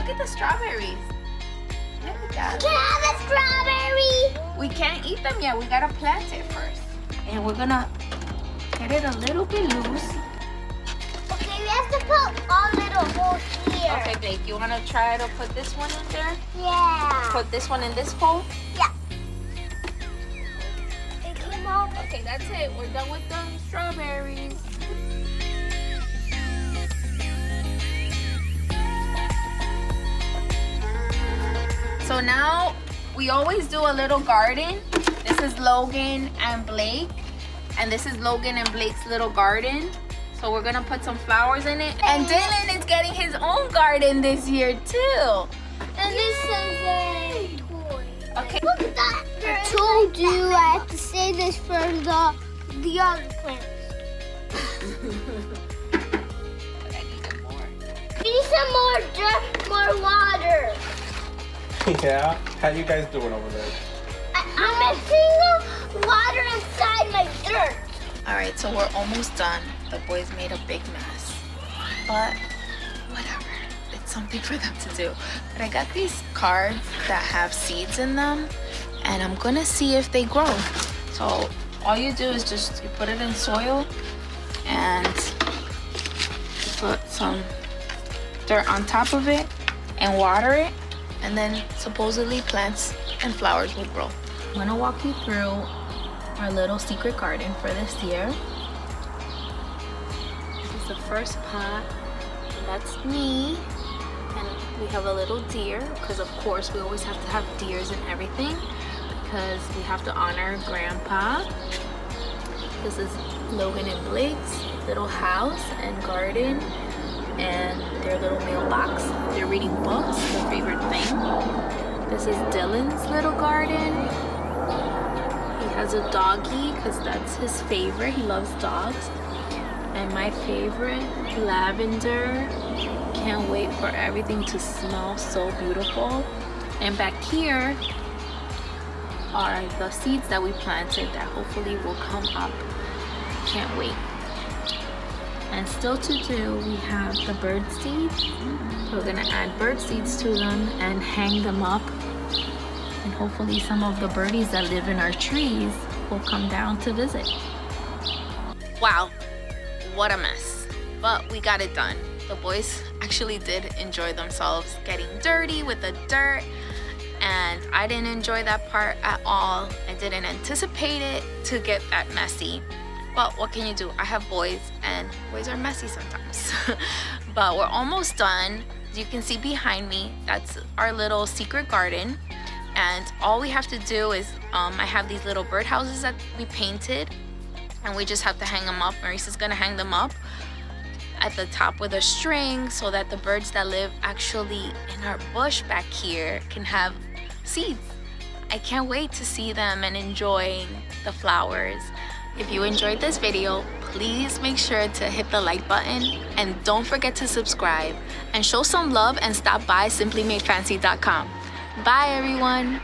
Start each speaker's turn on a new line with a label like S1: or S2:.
S1: look at the strawberries. Look at that.
S2: Can I have a strawberry?
S1: We can't eat them yet. We gotta plant it first. And we're gonna get it a little bit loose.
S2: Okay, we have to put all little holes here.
S1: Okay, Blake, you wanna try to put this one in there?
S2: Yeah.
S1: Put this one in this hole?
S2: Yeah. It came out.
S1: Okay, that's it. We're done with the strawberries. So now we always do a little garden. This is Logan and Blake. And this is Logan and Blake's little garden. So we're gonna put some flowers in it. And Dylan is getting his own garden this year too.
S2: And this is a toy.
S1: Okay.
S2: Look at that. I told you I have to say this for the other plants.
S1: I need more.
S2: We need some more dirt, more water.
S3: Yeah? How you guys doing over there?
S2: I'm mixing water inside my dirt.
S1: All right, so we're almost done. The boys made a big mess, but whatever. It's something for them to do. But I got these cards that have seeds in them, and I'm gonna see if they grow. So all you do is just you put it in soil and you put some dirt on top of it and water it, and then supposedly plants and flowers will grow. I'm gonna walk you through our little secret garden for this year. This is the first pot. That's me. And we have a little deer, because of course we always have to have deers and everything, because we have to honor Grandpa. This is Logan and Blake's little house and garden, and their little mailbox. They're reading books, their favorite thing. This is Dylan's little garden. He has a doggy because that's his favorite. He loves dogs. And my favorite, lavender. Can't wait for everything to smell so beautiful. And back here are the seeds that we planted that hopefully will come up. Can't wait. And still to do, we have the bird seeds. We're gonna add bird seeds to them and hang them up. And hopefully some of the birdies that live in our trees will come down to visit. Wow, what a mess. But we got it done. The boys actually did enjoy themselves getting dirty with the dirt. And I didn't enjoy that part at all. I didn't anticipate it to get that messy. But what can you do? I have boys and boys are messy sometimes. But we're almost done. As you can see behind me, that's our little secret garden. And all we have to do is, I have these little birdhouses that we painted, and we just have to hang them up. Marissa's gonna hang them up at the top with a string so that the birds that live actually in our bush back here can have seeds. I can't wait to see them and enjoying the flowers. If you enjoyed this video, please make sure to hit the like button and don't forget to subscribe and show some love and stop by simplymadefancy.com. Bye everyone.